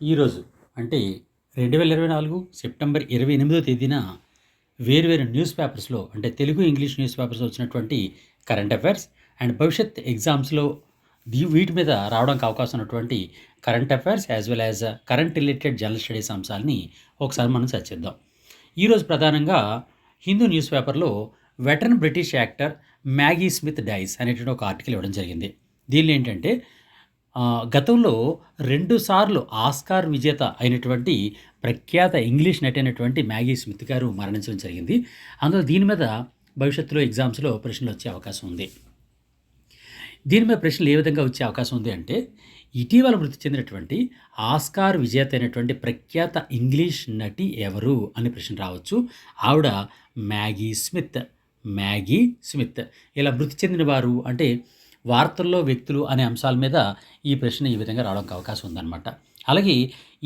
ఈరోజు అంటే 2024 సెప్టెంబర్ 28వ తేదీన వేర్వేరు న్యూస్ పేపర్స్లో అంటే తెలుగు, ఇంగ్లీష్ న్యూస్ పేపర్స్లో వచ్చినటువంటి కరెంట్ అఫైర్స్ అండ్ భవిష్యత్ ఎగ్జామ్స్లో వీటి మీద రావడానికి అవకాశం ఉన్నటువంటి current affairs as well as current related general studies అంశాలని ఒకసారి మనం చర్చిద్దాం. ఈరోజు ప్రధానంగా హిందూ న్యూస్ పేపర్లో veteran British actor Maggie Smith dies అనేటువంటి ఒక ఆర్టికల్ ఇవ్వడం జరిగింది. దీనిలో ఏంటంటే గతంలో 2 సార్లు ఆస్కార్ విజేత అయినటువంటి ప్రఖ్యాత ఇంగ్లీష్ నటి అయినటువంటి మ్యాగీ స్మిత్ గారు మరణించడం జరిగింది. అందులో దీని మీద భవిష్యత్తులో ఎగ్జామ్స్లో ప్రశ్నలు వచ్చే అవకాశం ఉంది. దీని మీద ప్రశ్నలు ఏ విధంగా వచ్చే అవకాశం ఉంది అంటే, ఇటీవల మృతి చెందినటువంటి ఆస్కార్ విజేత అయినటువంటి ప్రఖ్యాత ఇంగ్లీష్ నటి ఎవరు అని ప్రశ్న రావచ్చు. ఆవిడ మ్యాగీ స్మిత్. మ్యాగీ స్మిత్ ఇలా మృతి చెందిన వారు అంటే వార్తల్లో వ్యక్తులు అనే అంశాల మీద ఈ ప్రశ్న ఈ విధంగా రావడానికి అవకాశం ఉందన్నమాట. అలాగే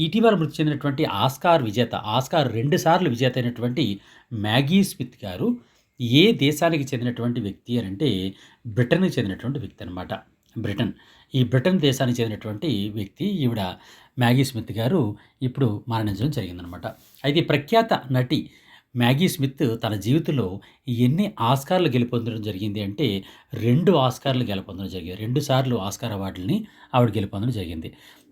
ఇటీవల మృతి చెందినటువంటి ఆస్కార్ విజేత, ఆస్కార్ 2 సార్లు విజేత అయినటువంటి మ్యాగీ స్మిత్ గారు ఏ దేశానికి చెందినటువంటి వ్యక్తి అని అంటే బ్రిటన్కి చెందినటువంటి వ్యక్తి అనమాట. ఈ బ్రిటన్ దేశానికి చెందినటువంటి వ్యక్తి ఈవిడ మ్యాగీ స్మిత్ గారు ఇప్పుడు మరణించడం జరిగిందనమాట. అయితే ఈ ప్రఖ్యాత నటి మ్యాగీ స్మిత్ తన జీవితంలో ఎన్ని ఆస్కార్లు గెలుపొందడం జరిగింది అంటే 2 ఆస్కార్లు గెలుపొందడం జరిగింది. 2 సార్లు ఆస్కార్ అవార్డులని ఆవిడ గెలుపొందడం జరిగింది.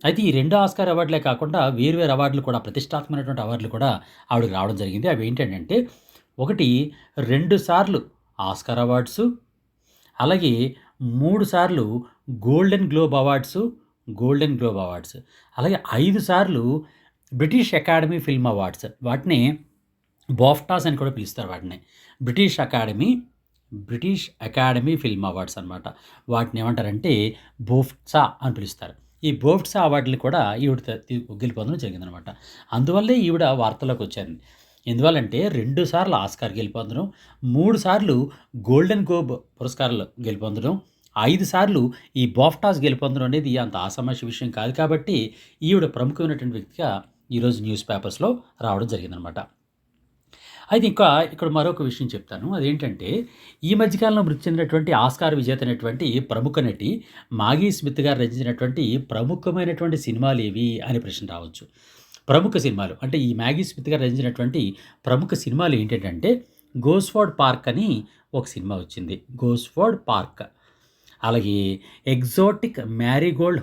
అయితే ఈ 2 ఆస్కార్ అవార్డులే కాకుండా వేరు అవార్డులు కూడా, ప్రతిష్టాత్మకమైనటువంటి అవార్డులు కూడా ఆవిడకి రావడం జరిగింది. అవి ఏంటంటే ఒకటి 2 సార్లు ఆస్కార్ అవార్డ్సు, అలాగే 3 సార్లు గోల్డెన్ గ్లోబ్ అవార్డ్స్, అలాగే 5 సార్లు బ్రిటిష్ అకాడమీ ఫిల్మ్ అవార్డ్స్, వాటిని బాఫ్టాస్ అని కూడా పిలుస్తారు. వాటిని బ్రిటిష్ అకాడమీ ఫిల్మ్ అవార్డ్స్ అనమాట. వాటిని ఏమంటారంటే బోఫ్ట్సా అని పిలుస్తారు. ఈ బోఫ్ట్సా అవార్డులు కూడా ఈవిడ గెలుపొందడం జరిగిందనమాట. అందువల్లే ఈవిడ వార్తల్లోకి వచ్చారు. ఎందువల్లంటే 2 సార్లు ఆస్కార్ గెలుపొందడం, 3 సార్లు గోల్డెన్ గ్లోబ్ పురస్కారాలు గెలుపొందడం, 5 సార్లు ఈ బాఫ్టాస్ గెలుపొందడం అనేది అంత ఆషామాషి విషయం కాదు. కాబట్టి ఈవిడ ప్రముఖమైనటువంటి వ్యక్తిగా ఈరోజు న్యూస్ పేపర్స్లో రావడం జరిగిందనమాట. అయితే ఇక్కడ మరొక విషయం చెప్తాను. అదేంటంటే ఈ మధ్యకాలంలో మృతి చెందినటువంటి ఆస్కార్ విజేత అయినటువంటి ప్రముఖ నటి మ్యాగీ స్మిత్ గారు రచించినటువంటి ప్రముఖమైనటువంటి సినిమాలు ఏవి అనే ప్రశ్న రావచ్చు. ప్రముఖ సినిమాలు అంటే ఈ మ్యాగీ స్మిత్ గారు రచించినటువంటి ప్రముఖ సినిమాలు ఏంటంటే గోస్ఫోర్డ్ పార్క్ అని ఒక సినిమా వచ్చింది. గోస్ఫోర్డ్ పార్క్, అలాగే ఎగ్జాటిక్ మ్యారీగోల్డ్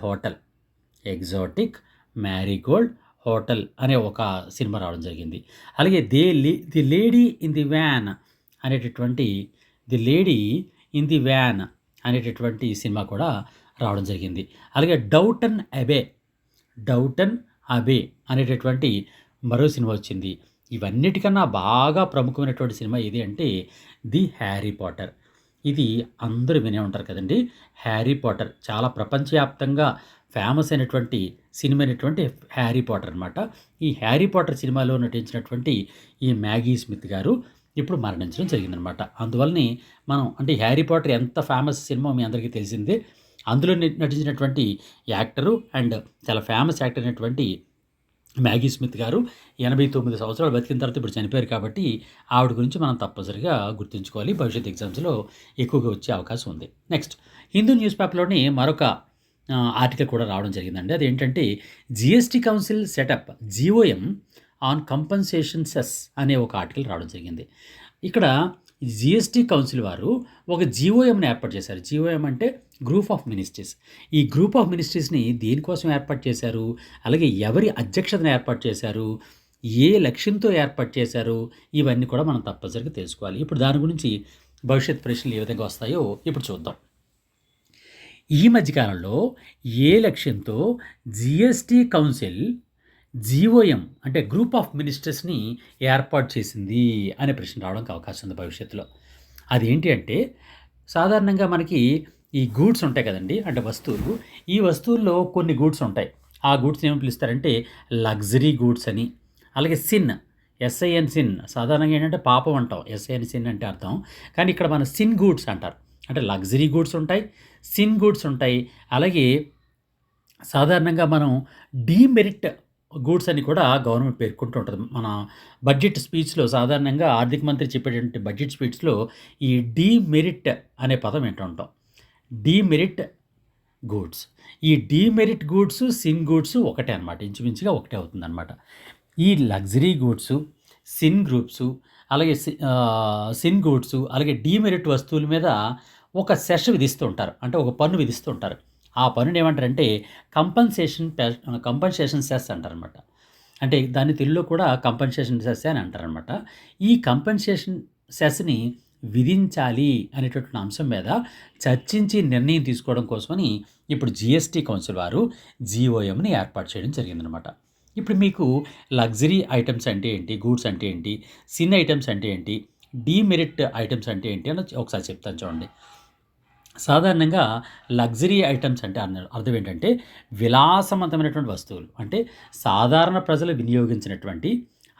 హోటల్ అనే ఒక సినిమా రావడం జరిగింది. అలాగే the lady in the van అనేటటువంటి సినిమా కూడా రావడం జరిగింది. అలాగే డౌటన్ అబే అనేటటువంటి మరో సినిమా వచ్చింది. ఇవన్నిటికన్నా బాగా ప్రముఖమైనటువంటి సినిమా ఏది అంటే ది హ్యారీ పాటర్. ఇది అందరూ వినే ఉంటారు కదండి. హ్యారీ పాటర్ చాలా ప్రపంచవ్యాప్తంగా ఫేమస్ అయినటువంటి సినిమా అయినటువంటి హ్యారీ పాటర్ అనమాట. ఈ హ్యారీ పాటర్ సినిమాలో నటించినటువంటి ఈ మ్యాగీ స్మిత్ గారు ఇప్పుడు మరణించడం జరిగిందనమాట. అందువల్లనే మనం అంటే హ్యారీ పాటర్ ఎంత ఫేమస్ సినిమా మీ అందరికీ తెలిసిందే. అందులో నటించినటువంటి యాక్టరు అండ్ చాలా ఫేమస్ యాక్టర్ అయినటువంటి మ్యాగీ స్మిత్ గారు 89 సంవత్సరాలు బతికిన తర్వాత ఇప్పుడు చనిపోయారు. కాబట్టి ఆవిడ గురించి మనం తప్పనిసరిగా గుర్తుంచుకోవాలి. భవిష్యత్ ఎగ్జామ్స్లో ఎక్కువగా వచ్చే అవకాశం ఉంది. నెక్స్ట్ హిందూ న్యూస్ పేపర్లోని మరొక ఆర్టికల్ కూడా రావడం జరిగిందండి. అదేంటంటే GST council setup GOM on compensation cess అనే ఒక ఆర్టికల్ రావడం జరిగింది. ఇక్కడ జిఎస్టీ కౌన్సిల్ వారు ఒక GOMని ఏర్పాటు చేశారు. GOM అంటే గ్రూప్ ఆఫ్ మినిస్ట్రీస్. ఈ గ్రూప్ ఆఫ్ మినిస్ట్రీస్ని దేనికోసం ఏర్పాటు చేశారు, అలాగే ఎవరి అధ్యక్షతను ఏర్పాటు చేశారు, ఏ లక్ష్యంతో ఏర్పాటు చేశారు, ఇవన్నీ కూడా మనం తప్పనిసరిగా తెలుసుకోవాలి. ఇప్పుడు దాని గురించి భవిష్యత్ ప్రశ్నలు ఏ విధంగా వస్తాయో ఇప్పుడు చూద్దాం. ఈ మధ్యకాలంలో ఏ లక్ష్యంతో జిఎస్టీ కౌన్సిల్ GOM అంటే గ్రూప్ ఆఫ్ మినిస్టర్స్ని ఏర్పాటు చేసింది అనే ప్రశ్న రావడానికి అవకాశం ఉంది భవిష్యత్తులో. అదేంటి అంటే సాధారణంగా మనకి ఈ గూడ్స్ ఉంటాయి కదండి, అంటే వస్తువులు. ఈ వస్తువుల్లో కొన్ని గూడ్స్ ఉంటాయి. ఆ గూడ్స్ ఏమని పిలుస్తారంటే లగ్జరీ గూడ్స్ అని. అలాగే SIN సాధారణంగా ఏంటంటే పాపం అంటాం. SIN అంటే అర్థం. కానీ ఇక్కడ మన సిన్ గూడ్స్ అంటారు. అంటే లగ్జరీ గూడ్స్ ఉంటాయి, సిన్ గూడ్స్ ఉంటాయి. అలాగే సాధారణంగా మనం డీమెరిట్ గూడ్స్ అని కూడా గవర్నమెంట్ పేర్కొంటూ ఉంటుంది. మన బడ్జెట్ స్పీచ్లో సాధారణంగా ఆర్థిక మంత్రి చెప్పేటువంటి బడ్జెట్ స్పీచ్లో ఈ డీమెరిట్ అనే పదం ఏంటంటాం. Demerit goods. ఈ డీమెరిట్ గూడ్స్, సిన్ గూడ్స్ ఒకటే అనమాట. ఇంచుమించుగా ఒకటే అవుతుందనమాట. ఈ లగ్జరీ గూడ్సు, సిన్ గ్రూప్సు, అలాగే సిన్ గూడ్సు, అలాగే డీమెరిట్ వస్తువుల మీద ఒక సెస్ విధిస్తూ ఉంటారు. అంటే ఒక పన్ను విధిస్తూ ఉంటారు. ఆ పన్నుని ఏమంటారంటే కంపెన్సేషన్ సెస్ అంటారనమాట. అంటే దాన్ని తెలుగులో కూడా కంపెన్సేషన్ సెస్ అని అంటారనమాట. ఈ కంపెన్సేషన్ సెస్‌ని విధించాలి అనేటటువంటి అంశం మీద చర్చించి నిర్ణయం తీసుకోవడం కోసమని ఇప్పుడు జీఎస్టీ కౌన్సిల్ వారు జీఓఎంని ఏర్పాటు చేయడం జరిగిందనమాట. ఇప్పుడు మీకు లగ్జరీ ఐటెమ్స్ అంటే ఏంటి? గూడ్స్ అంటే ఏంటి? సిన్ ఐటెమ్స్ అంటే ఏంటి? డీమెరిట్ ఐటెమ్స్ అంటే ఏంటి? అని ఒకసారి చెప్తాను చూడండి. సాధారణంగా లగ్జరీ ఐటెమ్స్ అంటే అర్థం ఏంటంటే విలాసవంతమైనటువంటి వస్తువులు. అంటే సాధారణ ప్రజలు వినియోగించినటువంటి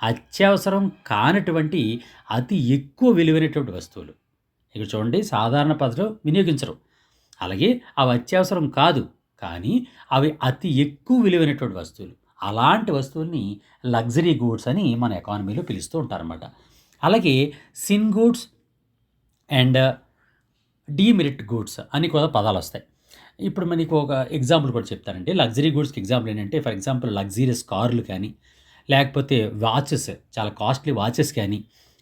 అత్యవసరం కానటువంటి అతి ఎక్కువ విలువైనటువంటి వస్తువులు. ఇక్కడ చూడండి, సాధారణ ప్రజలు వినియోగించరు. అలాగే అవి అత్యవసరం కాదు. కానీ అవి అతి ఎక్కువ విలువైనటువంటి వస్తువులు. అలాంటి వస్తువుల్ని లగ్జరీ గూడ్స్ అని మన ఎకానమీలో పిలుస్తూ ఉంటారన్నమాట. అలాగే sin goods and demerit goods అని కూడా పదాలొస్తాయి. ఇప్పుడు మనకి ఒక ఎగ్జాంపుల్ కూడా చెప్తానండి. లగ్జరీ గూడ్స్‌కి ఎగ్జాంపుల్ ఏంటంటే, ఫర్ ఎగ్జాంపుల్ లగ్జీరియస్ కార్లు కానీ, లేకపోతే వాచెస్, చాలా కాస్ట్‌లీ వాచెస్ కానీ,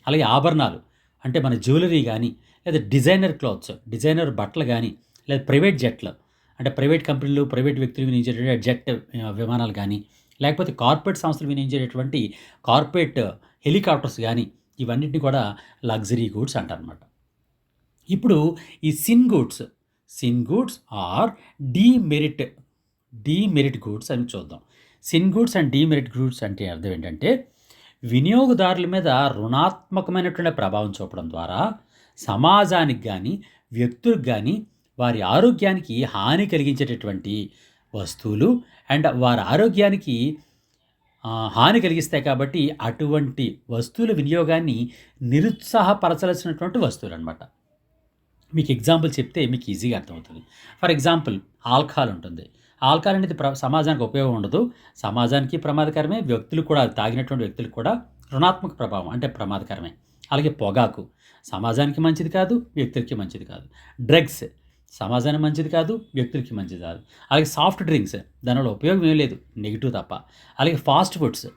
అలాగే ఆభరణాలు అంటే మన జ్యువెలరీ గానీ, లేదా డిజైనర్ క్లాత్స్, డిజైనర్ బట్టలు గానీ, లేదా ప్రైవేట్ జెట్లు అంటే ప్రైవేట్ కంపెనీలు, ప్రైవేట్ వ్యక్తులు వినియోగించేటువంటి జెట్ విమానాలు గానీ, లేకపోతే కార్పొరేట్ సంస్థలు వినియోగించేటటువంటి కార్పొరేట్ హెలికాప్టర్స్ గానీ, ఇవన్నిటిని కూడా లగ్జరీ గూడ్స్ అంటారనమాట. ఇప్పుడు ఈ sin goods or demerit demerit goods అని చూద్దాం. Sin goods and demerit goods అంటే అర్థం ఏంటంటే, వినియోగదారుల మీద రుణాత్మకమైనటువంటి ప్రభావం చూపడం ద్వారా సమాజానికి కానీ, వ్యక్తులకు కానీ, వారి ఆరోగ్యానికి హాని కలిగించేటటువంటి వస్తువులు అండ్ వారి ఆరోగ్యానికి హాని కలిగిస్తాయి. కాబట్టి అటువంటి వస్తువుల వినియోగాన్ని నిరుత్సాహపరచాల్సినటువంటి వస్తువులనమాట. మీకు ఎగ్జాంపుల్ చెప్తే మీకు ఈజీగా అర్థమవుతుంది. ఫర్ ఎగ్జాంపుల్ ఆల్కహాల్ ఉంటుంది. ఆల్కహాల్ అనేది సమాజానికి ఉపయోగం ఉండదు. సమాజానికి ప్రమాదకరమే. వ్యక్తులు కూడా, తాగినటువంటి వ్యక్తులకు కూడా రుణాత్మక ప్రభావం అంటే ప్రమాదకరమే. అలాగే పొగాకు సమాజానికి మంచిది కాదు, వ్యక్తులకి మంచిది కాదు. డ్రగ్స్ సమాజానికి మంచిది కాదు, వ్యక్తులకి మంచిది కాదు. అలాగే సాఫ్ట్ డ్రింక్స్, దానివల్ల ఉపయోగం ఏం లేదు, నెగిటివ్ తప్ప. అలాగే ఫాస్ట్ ఫుడ్స్,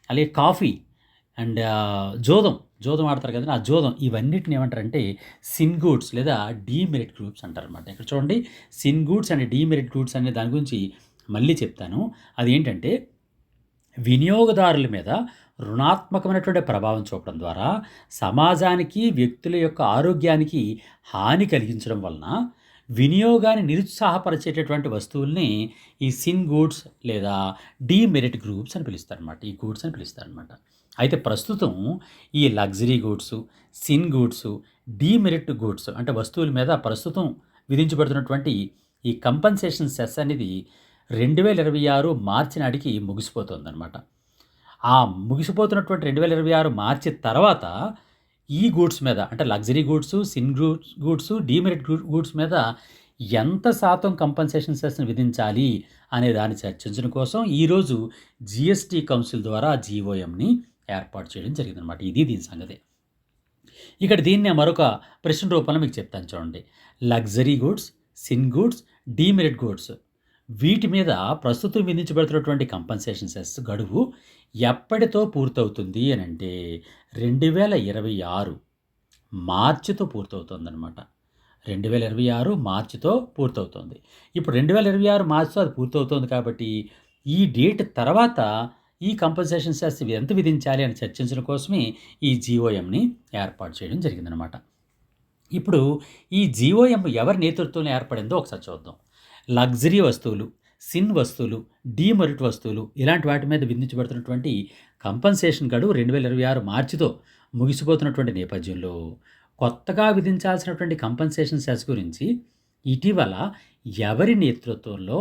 అలాగే కాఫీ అండ్ జోదం ఆడతారు కదండీ! ఆ జోదం, ఇవన్నిటిని ఏమంటారంటే సిన్ గూడ్స్ లేదా డీమెరిట్ గ్రూప్స్ అంటారనమాట. ఇక్కడ చూడండి, sin goods and demerit goods అనే దాని గురించి మళ్ళీ చెప్తాను. అదేంటంటే, వినియోగదారుల మీద రుణాత్మకమైనటువంటి ప్రభావం చూపడం ద్వారా సమాజానికి, వ్యక్తుల యొక్క ఆరోగ్యానికి హాని కలిగించడం వలన వినియోగాన్ని నిరుత్సాహపరిచేటటువంటి వస్తువుల్ని ఈ సిన్ గూడ్స్ లేదా డీమెరిట్ గ్రూప్స్ అని పిలుస్తారనమాట. ఈ గూడ్స్ అని పిలుస్తారనమాట. అయితే ప్రస్తుతం ఈ luxury goods, sin goods, demerit goods అంటే వస్తువుల మీద ప్రస్తుతం విధించబడుతున్నటువంటి ఈ కంపెన్సేషన్ సెస్ అనేది 2026 మార్చి నాటికి ముగిసిపోతుందనమాట. ఆ ముగిసిపోతున్నటువంటి 2026 మార్చి తర్వాత ఈ గూడ్స్ మీద అంటే luxury goods, sin goods, demerit goods మీద ఎంత శాతం కంపెన్సేషన్ సెస్‌ని విధించాలి అనే దాన్ని చర్చించడం కోసం ఈరోజు జీఎస్టీ కౌన్సిల్ ద్వారా జీఓఎంని ఏర్పాటు చేయడం జరిగిందనమాట. ఇది దీని సంగతి. ఇక్కడ దీన్నే మరొక ప్రశ్న రూపంలో మీకు చెప్తాను చూడండి. Luxury goods, sin goods, demerit goods వీటి మీద ప్రస్తుతం విధించబడుతున్నటువంటి కంపెన్సేషన్ సెస్ గడువు ఎప్పటితో పూర్తవుతుంది అనంటే 2026 మార్చితో పూర్తవుతుందనమాట. 2026 మార్చితో పూర్తవుతుంది. ఇప్పుడు 2026 మార్చితో అది పూర్తవుతుంది కాబట్టి ఈ డేట్ తర్వాత ఈ కంపెన్సేషన్ సెస్ ఎంత విధించాలి అని చర్చించడం కోసమే ఈ జీఓఎంని ఏర్పాటు చేయడం జరిగిందనమాట. ఇప్పుడు ఈ జీఓఎం ఎవరి నేతృత్వంలో ఏర్పడిందో ఒకసారి చూద్దాం. లగ్జరీ వస్తువులు, సిన్ వస్తువులు, డీమెరిట్ వస్తువులు ఇలాంటి వాటి మీద విధించబడుతున్నటువంటి కంపెన్సేషన్ గడువు 2026 మార్చితో ముగిసిపోతున్నటువంటి నేపథ్యంలో కొత్తగా విధించాల్సినటువంటి కంపెన్సేషన్ సెస్ గురించి ఇటీవల ఎవరి నేతృత్వంలో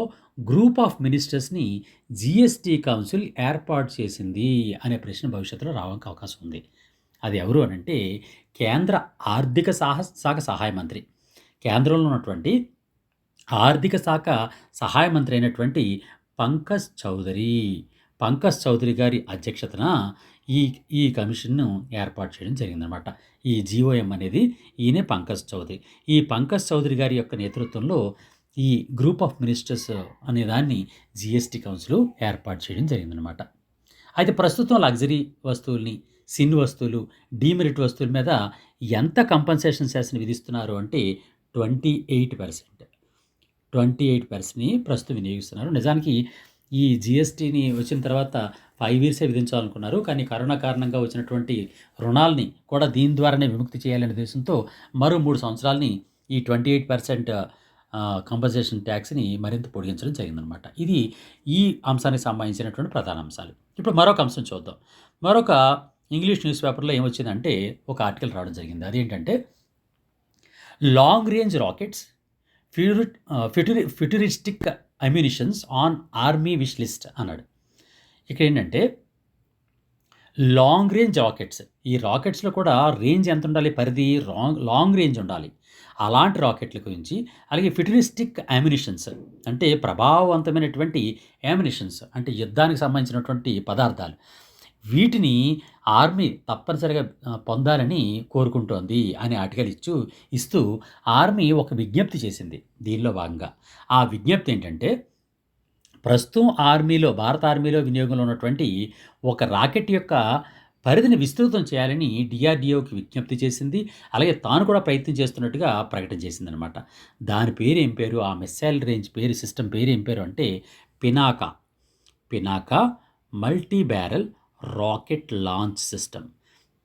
గ్రూప్ ఆఫ్ మినిస్టర్స్ని జీఎస్టీ కౌన్సిల్ ఏర్పాటు చేసింది అనే ప్రశ్న భవిష్యత్తులో రావడానికి అవకాశం ఉంది. అది ఎవరు అనంటే కేంద్ర ఆర్థిక శాఖ సహాయ మంత్రి, కేంద్రంలో ఉన్నటువంటి ఆర్థిక శాఖ సహాయ మంత్రి అయినటువంటి పంకజ్ చౌదరి గారి అధ్యక్షతన ఈ ఈ కమిషన్ను ఏర్పాటు చేయడం జరిగిందనమాట. ఈ జీఓఎం అనేది ఈయనే పంకజ్ చౌదరి. ఈ పంకజ్ చౌదరి గారి యొక్క నేతృత్వంలో ఈ గ్రూప్ ఆఫ్ మినిస్టర్స్ అనే దాన్ని జీఎస్టీ కౌన్సిల్ ఏర్పాటు చేయడం జరిగిందనమాట. అయితే ప్రస్తుతం లగ్జరీ వస్తువుల్ని, సిన్ వస్తువులు, డీమెరిట్ వస్తువుల మీద ఎంత కంపెన్సేషన్ సెస్‌ని విధిస్తున్నారు అంటే 28%. 28%ని ప్రస్తుతం వినియోగిస్తున్నారు. నిజానికి ఈ జీఎస్టీని వచ్చిన తర్వాత 5 ఇయర్సే విధించాలనుకున్నారు. కానీ కరోనా కారణంగా వచ్చినటువంటి రుణాల్ని కూడా దీని ద్వారానే విముక్తి చేయాలనే ఉద్దేశంతో మరో 3 సంవత్సరాలని ఈ 28% కంపన్సేషన్ ట్యాక్స్‌ని మరింత పొడిగించడం జరిగిందనమాట. ఇది ఈ అంశానికి సంబంధించినటువంటి ప్రధాన అంశాలు. ఇప్పుడు మరొక అంశం చూద్దాం. మరొక ఇంగ్లీష్ న్యూస్ పేపర్‌లో ఏమొచ్చిందంటే ఒక ఆర్టికల్ రావడం జరిగింది. అదేంటంటే long range rockets futuristic ammunitions on army wish list అన్నాడు. ఇక్కడ ఏంటంటే లాంగ్ రేంజ్ రాకెట్స్, ఈ రాకెట్స్లో కూడా రేంజ్ ఎంత ఉండాలి, పరిధి లాంగ్ రేంజ్ ఉండాలి. అలాంటి రాకెట్ల గురించి, అలాగే ఫ్యూచరిస్టిక్ అమ్యునిషన్స్ అంటే ప్రభావవంతమైనటువంటి అమ్యునిషన్స్ అంటే యుద్ధానికి సంబంధించినటువంటి పదార్థాలు, వీటిని ఆర్మీ తప్పనిసరిగా పొందాలని కోరుకుంటోంది అని ఆర్టికల్ ఇస్తూ ఆర్మీ ఒక విజ్ఞప్తి చేసింది. దీనిలో భాగంగా ఆ విజ్ఞప్తి ఏంటంటే ప్రస్తుతం భారత ఆర్మీలో వినియోగంలో ఉన్నటువంటి ఒక రాకెట్ యొక్క పరిధిని విస్తృతం చేయాలని డిఆర్‌డీఓకి విజ్ఞప్తి చేసింది. అలాగే తాను కూడా ప్రయత్నం చేస్తున్నట్టుగా ప్రకటన చేసిందనమాట. దాని పేరు ఏం పేరు, ఆ మిస్సైల్ రేంజ్ పేరు, సిస్టమ్ పేరు ఏం పేరు అంటే Pinaka. Pinaka multi barrel rocket launch system.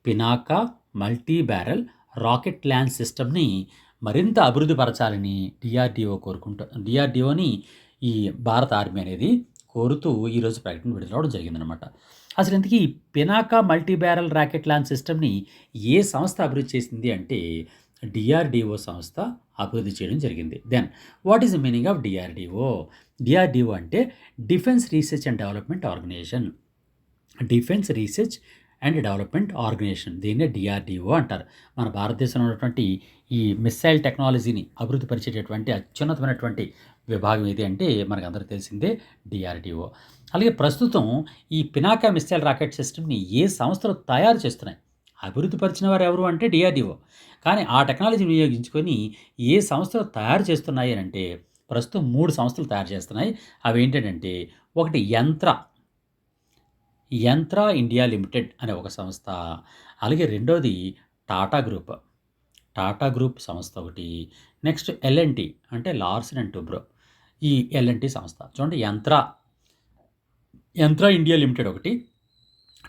Pinaka multi barrel rocket launch సిస్టమ్‌ని మరింత అభివృద్ధి పరచాలని డిఆర్‌డీఓని ఈ భారత ఆర్మీ అనేది కోరుతూ ఈరోజు ప్రకటన విడుదలవ్వడం జరిగిందనమాట. అసలు ఇంతకీ ఈ Pinaka multi barrel rocket launch సిస్టమ్‌ని ఏ సంస్థ అభివృద్ధి చేసింది అంటే డిఆర్‌డీఓ సంస్థ అభివృద్ధి చేయడం జరిగింది. Then what is the meaning of DRDO? DRDO అంటే defence research and development organisation. Defence research and development organisation, దీన్నే డిఆర్‌డీఓ అంటారు. మన భారతదేశంలో ఉన్నటువంటి ఈ మిస్సైల్ టెక్నాలజీని అభివృద్ధి పరిచేటటువంటి అత్యున్నతమైనటువంటి విభాగం ఏది అంటే మనకందరికీ తెలిసిందే డిఆర్‌డీఓ. అలాగే ప్రస్తుతం ఈ పినాకా మిస్సైల్ రాకెట్ సిస్టమ్‌ని ఏ సంస్థలు తయారు చేస్తున్నాయి, అభివృద్ధి పరిచిన వారు ఎవరు అంటే డిఆర్‌డీఓ. కానీ ఆ టెక్నాలజీని వినియోగించుకొని ఏ సంస్థలు తయారు చేస్తున్నాయి అంటే ప్రస్తుతం 3 సంస్థలు తయారు చేస్తున్నాయి. అవి ఏంటంటే ఒకటి యంత్రా ఇండియా లిమిటెడ్ అనే ఒక సంస్థ, అలాగే రెండోది టాటా గ్రూప్ సంస్థ ఒకటి, నెక్స్ట్ ఎల్ఎన్‌టి అంటే లార్సెన్ అండ్ టూబ్రో, ఈ ఎల్ఎన్‌టి సంస్థ. చూడండి, యంత్రా ఇండియా లిమిటెడ్ ఒకటి,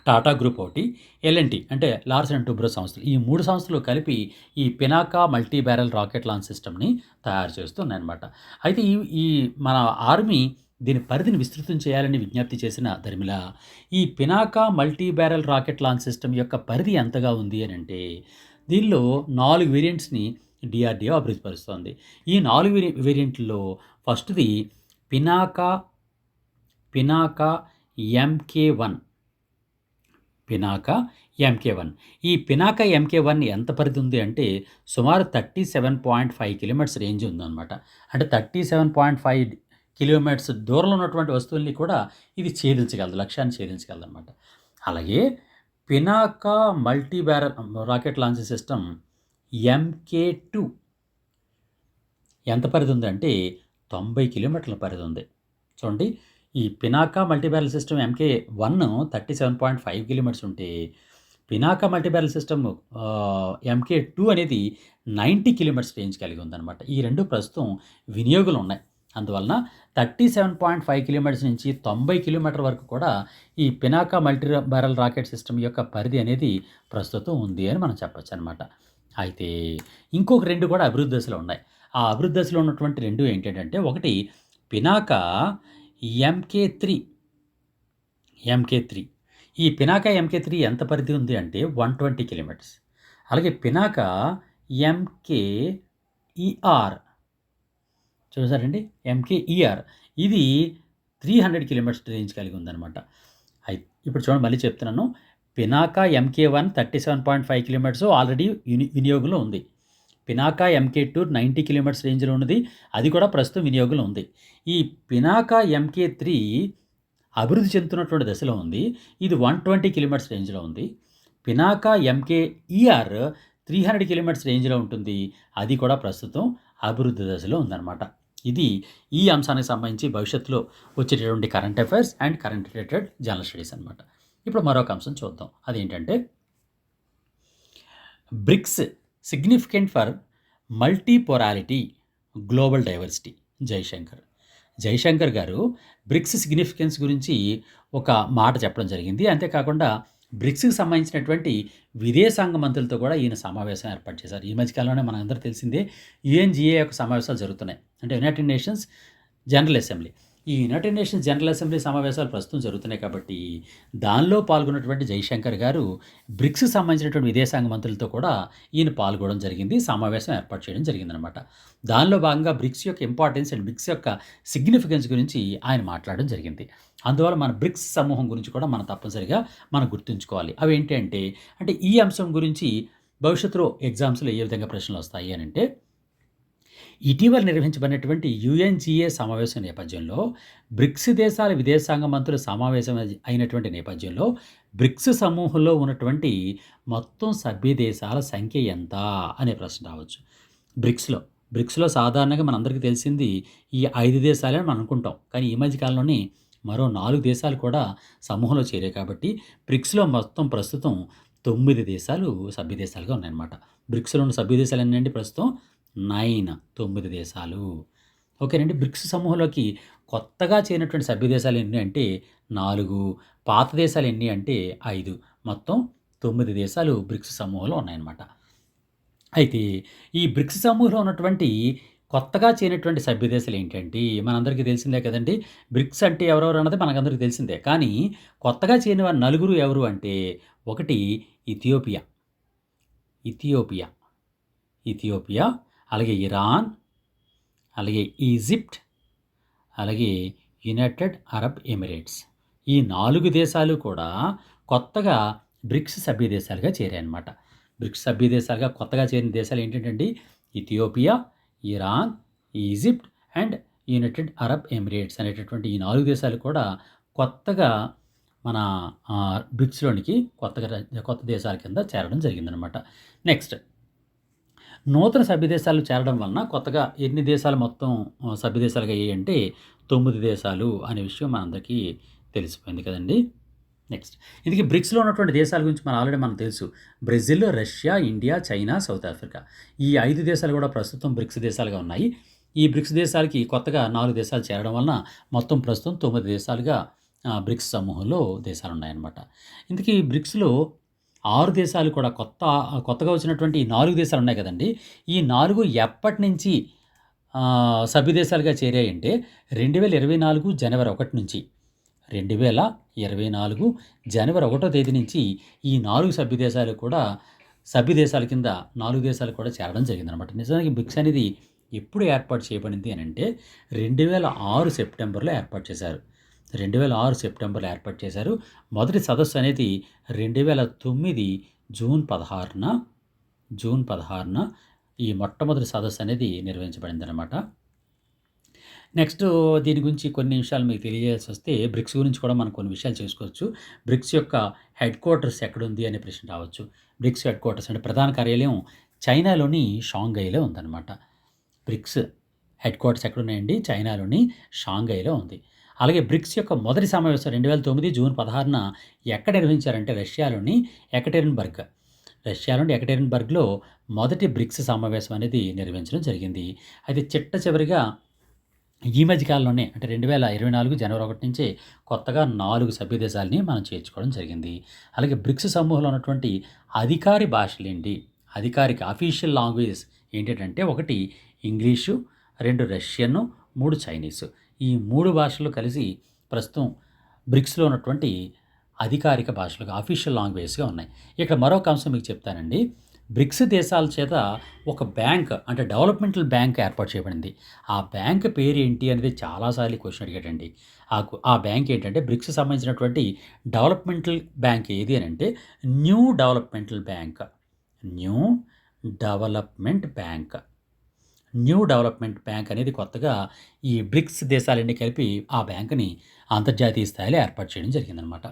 టాటా గ్రూప్ ఒకటి, ఎల్ఎన్‌టి అంటే లార్సెన్ అండ్ టూబ్రో సంస్థలు. ఈ 3 సంస్థలు కలిపి ఈ Pinaka multi barrel rocket launch సిస్టమ్‌ని తయారు చేస్తున్నాయన్నమాట. అయితే ఈ మన ఆర్మీ దీని పరిధిని విస్తృతం చేయాలని విజ్ఞప్తి చేసిన దరిమిలా ఈ Pinaka multi barrel rocket launch system యొక్క పరిధి ఎంతగా ఉంది అని అంటే దీనిలో 4 వేరియంట్స్‌ని డిఆర్‌డీఓ అభివృద్ధి పరుస్తోంది. ఈ 4 వేరియంట్‌ల్లో ఫస్ట్‌ది పినాకా ఎంకే-1. ఈ పినాకా ఎంకే-1 ఎంత పరిధి ఉంది అంటే సుమారు 37.5 కిలోమీటర్స్ రేంజ్ ఉందన్నమాట. అంటే 37.5 కిలోమీటర్స్ దూరంలో ఉన్నటువంటి వస్తువుల్ని కూడా ఇది లక్ష్యాన్ని ఛేదించగలదన్నమాట. అలాగే Pinaka multi barrel rocket launch system MK two ఎంత పరిధి ఉందంటే 90 కిలోమీటర్ల పరిధి ఉంది. చూడండి, ఈ Pinaka multi barrel system MK one 37.5 kilometres ఉంటే Pinaka multi barrel system MK two అనేది 90 కిలోమీటర్స్ రేంజ్ కలిగి ఉందన్నమాట. ఈ రెండు ప్రస్తుతం వినియోగంలో ఉన్నాయి. అందువలన 37.5 కిలోమీటర్స్ నుంచి 90 కిలోమీటర్ వరకు కూడా ఈ Pinaka multi barrel rocket system యొక్క పరిధి అనేది ప్రస్తుతం ఉంది అని మనం చెప్పొచ్చు అనమాట. అయితే ఇంకొక 2 కూడా అభివృద్ధి దశలో ఉన్నాయి. ఆ అభివృద్ధి దశలో ఉన్నటువంటి 2 ఏంటంటే ఒకటి పినాకా ఎంకే-3. ఈ పినాకా ఎంకే-3 ఎంత పరిధి ఉంది అంటే 120 కిలోమీటర్స్. అలాగే పినాకా ఎంకే-ఈఆర్ చూసారండి, ఎంకే-ఈఆర్ ఇది 300 కిలోమీటర్స్ రేంజ్ కలిగి ఉందన్నమాట. ఇప్పుడు చూడండి, మళ్ళీ చెప్తున్నాను. పినాకా ఎంకే-1 37.5 కిలోమీటర్స్ ఆల్రెడీ వినియోగంలో ఉంది. పినాకా ఎంకే-2 90 కిలోమీటర్స్ రేంజ్లో ఉన్నది, అది కూడా ప్రస్తుతం వినియోగంలో ఉంది. ఈ పినాకా ఎంకే-3 అభివృద్ధి చెందుతున్నటువంటి దశలో ఉంది. ఇది 120 కిలోమీటర్స్ రేంజ్లో ఉంది. పినాకా ఎంకే-ఈఆర్ 300 కిలోమీటర్స్ రేంజ్లో ఉంటుంది, అది కూడా ప్రస్తుతం అభివృద్ధి దశలో ఉందన్నమాట. ఇది ఈ అంశానికి సంబంధించి భవిష్యత్తులో వచ్చేటటువంటి current affairs and current related general studies అనమాట. ఇప్పుడు మరొక అంశం చూద్దాం. అదేంటంటే BRICS significant for multipolarity global diversity. Jaishankar Jaishankar గారు బ్రిక్స్ సిగ్నిఫికెన్స్ గురించి ఒక మాట చెప్పడం జరిగింది. అంతేకాకుండా బ్రిక్స్కి సంబంధించినటువంటి విదేశాంగ మంత్రులతో కూడా ఈయన సమావేశం ఏర్పాటు చేశారు. ఈ మధ్యకాలంలోనే మనందరూ తెలిసిందే యుఎన్జిఏ యొక్క సమావేశాలు జరుగుతున్నాయి. అంటే యునైటెడ్ నేషన్స్ జనరల్ అసెంబ్లీ. ఈ యునైటెడ్ నేషన్స్ జనరల్ అసెంబ్లీ సమావేశాలు ప్రస్తుతం జరుగుతున్నాయి కాబట్టి దానిలో పాల్గొన్నటువంటి జైశంకర్ గారు బ్రిక్స్కి సంబంధించినటువంటి విదేశాంగ మంత్రులతో కూడా ఈయన పాల్గొనడం జరిగింది. సమావేశం ఏర్పాటు చేయడం జరిగిందనమాట. దానిలో భాగంగా బ్రిక్స్ యొక్క ఇంపార్టెన్స్ అండ్ బ్రిక్స్ యొక్క సిగ్నిఫికెన్స్ గురించి ఆయన మాట్లాడడం జరిగింది. అందువల్ల మన బ్రిక్స్ సమూహం గురించి కూడా మనం తప్పనిసరిగా మనం గుర్తుంచుకోవాలి. అవి ఏంటి అంటే ఈ అంశం గురించి భవిష్యత్తులో ఎగ్జామ్స్లో ఏ విధంగా ప్రశ్నలు వస్తాయి అని అంటే, ఇటీవల నిర్వహించబడినటువంటి యుఎన్జిఏ సమావేశం నేపథ్యంలో బ్రిక్స్ దేశాల విదేశాంగ మంత్రుల సమావేశం అయినటువంటి నేపథ్యంలో బ్రిక్స్ సమూహంలో ఉన్నటువంటి మొత్తం సభ్య దేశాల సంఖ్య ఎంత అనే ప్రశ్న రావచ్చు. బ్రిక్స్లో సాధారణంగా మనందరికీ తెలిసింది ఈ 5 దేశాలని మనం అనుకుంటాం. కానీ ఈ మధ్య కాలంలోనే మరో 4 దేశాలు కూడా సమూహంలో చేరాయి కాబట్టి బ్రిక్స్లో మొత్తం ప్రస్తుతం 9 దేశాలు సభ్య దేశాలుగా ఉన్నాయన్నమాట. బ్రిక్స్లో ఉన్న సభ్య దేశాలు ఎన్ని ప్రస్తుతం 9 దేశాలు. ఓకేనండి. బ్రిక్స్ సమూహంలోకి కొత్తగా చేరినటువంటి సభ్య దేశాలు ఎన్ని అంటే 4, పాత దేశాలు ఎన్ని అంటే 5. మొత్తం 9 దేశాలు బ్రిక్స్ సమూహంలో ఉన్నాయన్నమాట. అయితే ఈ బ్రిక్స్ సమూహంలో ఉన్నటువంటి కొత్తగా చేరినటువంటి సభ్య దేశాలు ఏంటంటే మనందరికీ తెలిసిందే కదండి. బ్రిక్స్ అంటే ఎవరెవరు అన్నది మనకందరికీ తెలిసిందే. కానీ కొత్తగా చేరిన వారు నలుగురు ఎవరు అంటే, ఒకటి ఇథియోపియా, ఇథియోపియా ఇథియోపియా అలాగే ఇరాన్, అలాగే ఈజిప్ట్, అలాగే యునైటెడ్ అరబ్ ఎమిరేట్స్. ఈ 4 దేశాలు కూడా కొత్తగా బ్రిక్స్ సభ్య దేశాలుగా చేరాయన్నమాట. బ్రిక్స్ సభ్య దేశాలుగా కొత్తగా చేరిన దేశాలు ఏంటంటే Ethiopia, Iran, Egypt and United Arab Emirates అనేటటువంటి ఈ 4 దేశాలు కూడా కొత్తగా మన బ్రిక్స్లోనికి కొత్త దేశాల కింద చేరడం జరిగిందనమాట. నెక్స్ట్, నూతన సభ్య దేశాలు చేరడం వలన కొత్తగా ఎన్ని దేశాలు మొత్తం సభ్య దేశాలుగా అయ్యాయి అంటే 9 దేశాలు అనే విషయం మనందరికీ తెలిసిపోయింది కదండి. నెక్స్ట్, ఇందుకే బ్రిక్స్లో ఉన్నటువంటి దేశాల గురించి మనకు తెలుసు. Brazil, Russia, India, China, south Africa. ఈ 5 దేశాలు కూడా ప్రస్తుతం బ్రిక్స్ దేశాలుగా ఉన్నాయి. ఈ బ్రిక్స్ దేశాలకి కొత్తగా 4 దేశాలు చేరడం వలన మొత్తం ప్రస్తుతం 9 దేశాలుగా బ్రిక్స్ సమూహంలో దేశాలు ఉన్నాయన్నమాట. ఇందుకే బ్రిక్స్లో 6 దేశాలు కూడా కొత్తగా వచ్చినటువంటి 4 దేశాలు ఉన్నాయి కదండి. ఈ 4 ఎప్పటి నుంచి సభ్య దేశాలుగా చేరాయంటే 2024 జనవరి 1 నుంచి 2024 జనవరి 1వ తేదీ నుంచి ఈ 4 సభ్య దేశాలు కూడా సభ్య దేశాల కింద 4 దేశాలు కూడా చేరడం జరిగిందనమాట. నిజానికి బ్రిక్స్ అనేది ఎప్పుడు ఏర్పాటు చేయబడింది అని అంటే 2006 సెప్టెంబర్లో ఏర్పాటు చేశారు. 2006 సెప్టెంబర్లో ఏర్పాటు చేశారు. మొదటి సదస్సు అనేది 2009 జూన్ 16న ఈ మొట్టమొదటి సదస్సు అనేది నిర్వహించబడిందనమాట. నెక్స్ట్, దీని గురించి కొన్ని విషయాలు మీకు తెలియజేయాల్సి వస్తే బ్రిక్స్ గురించి కూడా మనం కొన్ని విషయాలు చేసుకోవచ్చు. బ్రిక్స్ యొక్క హెడ్ క్వార్టర్స్ ఎక్కడుంది అనే ప్రశ్న రావచ్చు. బ్రిక్స్ హెడ్ క్వార్టర్స్ అంటే ప్రధాన కార్యాలయం చైనాలోని షాంఘైలో ఉందన్నమాట. బ్రిక్స్ హెడ్ క్వార్టర్స్ ఎక్కడున్నాయండి? చైనాలోని షాంఘైలో ఉంది. అలాగే బ్రిక్స్ యొక్క మొదటి సమావేశం 2009 జూన్ 16న ఎక్కడ నిర్వహించారంటే రష్యాలోని ఎకటెరిన్బర్గ్లో మొదటి బ్రిక్స్ సమావేశం అనేది నిర్వహించడం జరిగింది. అయితే చివరిగా ఈ మధ్య కాలంలోనే అంటే 2024 జనవరి 1 నుంచే కొత్తగా 4 సభ్య దేశాలని మనం చేర్చుకోవడం జరిగింది. అలాగే బ్రిక్స్ సమూహంలో ఉన్నటువంటి అధికారిక భాషలేంటి? అఫీషియల్ లాంగ్వేజెస్ ఏంటంటే 1 ఇంగ్లీషు, 2 రష్యన్, 3 చైనీసు. ఈ 3 భాషలు కలిసి ప్రస్తుతం బ్రిక్స్లో ఉన్నటువంటి అధికారిక భాషలుగా అఫీషియల్ లాంగ్వేజ్గా ఉన్నాయి. ఇక్కడ మరొక అంశం మీకు చెప్తానండి. బ్రిక్స్ దేశాల చేత ఒక బ్యాంక్ అంటే డెవలప్మెంటల్ బ్యాంక్ ఏర్పాటు చేయబడింది. ఆ బ్యాంక్ పేరు ఏంటి అనేది చాలాసార్లు క్వశ్చన్ అడిగాడండి. ఆ బ్యాంక్ ఏంటంటే బ్రిక్స్ సంబంధించినటువంటి డెవలప్మెంటల్ బ్యాంక్ ఏది అని అంటే న్యూ డెవలప్మెంట్ బ్యాంక్ అనేది కొత్తగా ఈ బ్రిక్స్ దేశాలన్నీ కలిపి ఆ బ్యాంకుని అంతర్జాతీయ స్థాయిలో ఏర్పాటు చేయడం జరిగిందనమాట.